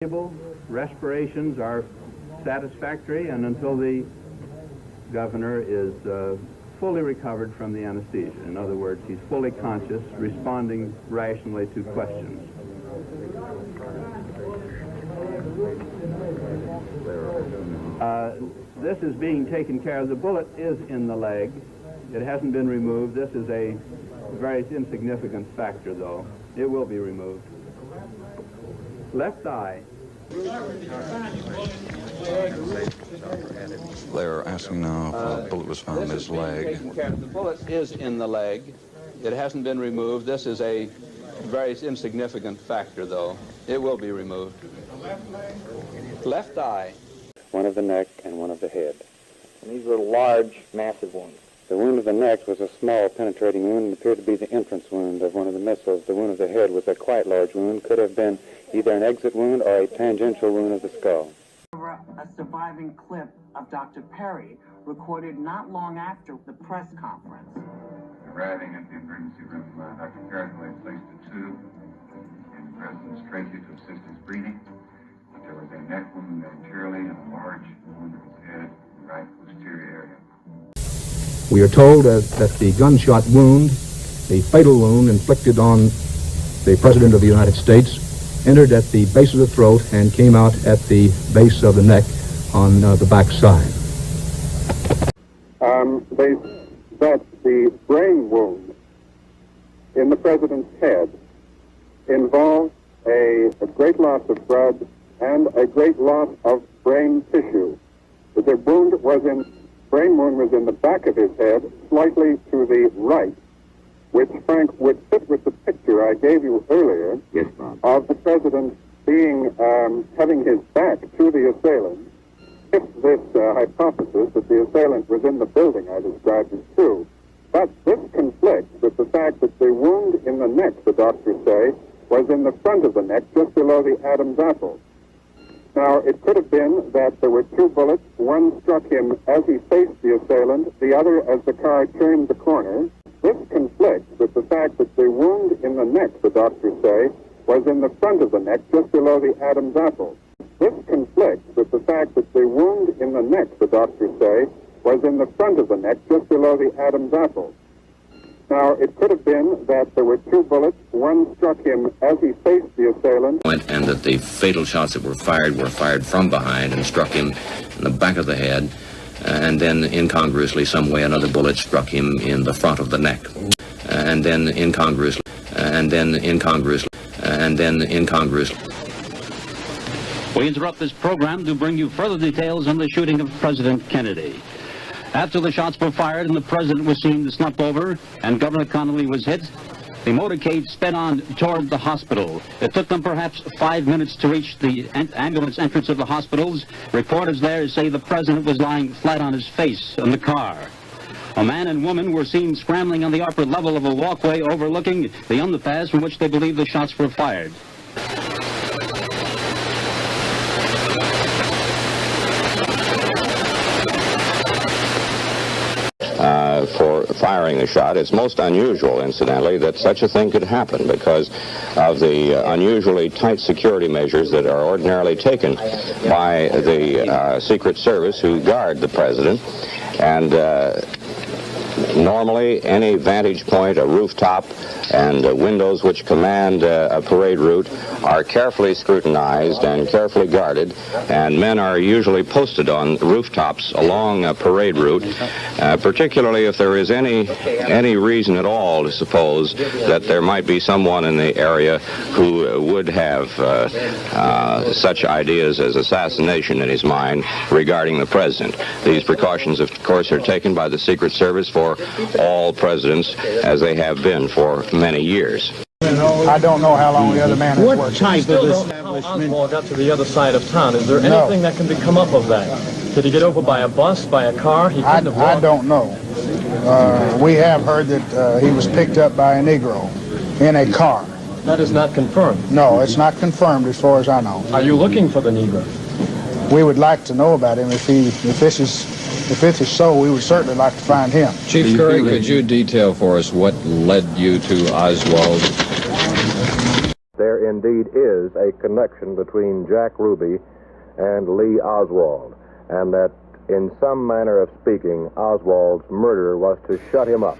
Respirations are satisfactory, and until the governor is fully recovered from the anesthesia. In other words, he's fully conscious, responding rationally to questions. This is being taken care of. The bullet is in the leg. It hasn't been removed. This is a very insignificant factor, though. It will be removed. Left eye. They're asking now if a bullet was found in his leg. The bullet is in the leg. It hasn't been removed. This is a very insignificant factor, though. It will be removed. Left eye. One of the neck and one of the head. And these were large, massive wounds. The wound of the neck was a small penetrating wound and appeared to be the entrance wound of one of the missiles. The wound of the head was a quite large wound, could have been either an exit wound or a tangential wound of the skull. A surviving clip of Dr. Perry recorded not long after the press conference. Arriving at the emergency room, Dr. Perry placed a tube in President Tracy to assist his breathing. There was a neck wound anteriorly and a large wound of his head in the right posterior area. We are told that the gunshot wound, the fatal wound inflicted on the President of the United States, entered at the base of the throat and came out at the base of the neck on the back side. They that the brain wound in the President's head involved a great loss of blood and a great loss of brain tissue. The brain wound was in the back of his head, slightly to the right, which, Frank, would fit with the picture I gave you earlier. Yes, Bob. Of the President being, having his back to the assailant. If this hypothesis that the assailant was in the building I described is true. But this conflicts with the fact that the wound in the neck, the doctors say, was in the front of the neck, just below the Adam's apple. Now, it could have been that there were two bullets. One struck him as he faced the assailant, the other as the car turned the corner. This conflicts with the fact that the wound in the neck, the doctors say, was in the front of the neck, just below the Adam's apple. This conflicts with the fact that the wound in the neck, the doctors say, was in the front of the neck, just below the Adam's apple. Now, it could have been that there were two bullets. One struck him as he faced the assailant. And that the fatal shots that were fired from behind and struck him in the back of the head. And then incongruously, some way, another bullet struck him in the front of the neck. And then incongruously. We interrupt this program to bring you further details on the shooting of President Kennedy. After the shots were fired and the president was seen to slump over and Governor Connolly was hit, the motorcade sped on toward the hospital. It took them perhaps 5 minutes to reach the ambulance entrance of the hospitals. Reporters there say the president was lying flat on his face in the car. A man and woman were seen scrambling on the upper level of a walkway overlooking the underpass from which they believe the shots were fired. For firing the shot. It's most unusual, incidentally, that such a thing could happen because of the unusually tight security measures that are ordinarily taken by the Secret Service who guard the president. And normally, any vantage point, a rooftop, and windows which command a parade route are carefully scrutinized and carefully guarded, and men are usually posted on rooftops along a parade route, particularly if there is any reason at all to suppose that there might be someone in the area who would have such ideas as assassination in his mind regarding the president. These precautions, of course, are taken by the Secret Service for all presidents, as they have been for many years. I don't know how long the other man has worked. What type of establishment? How Oswald got to the other side of town? Is there anything that can come up of that? Did he get over by a bus, by a car? He couldn't have walked. I don't know. We have heard that he was picked up by a Negro in a car. That is not confirmed? No, it's not confirmed as far as I know. Are you looking for the Negro? We would like to know about him. If this is so, we would certainly like to find him. Chief Curry, could you detail for us what led you to Oswald? There indeed is a connection between Jack Ruby and Lee Oswald, and that in some manner of speaking, Oswald's murder was to shut him up.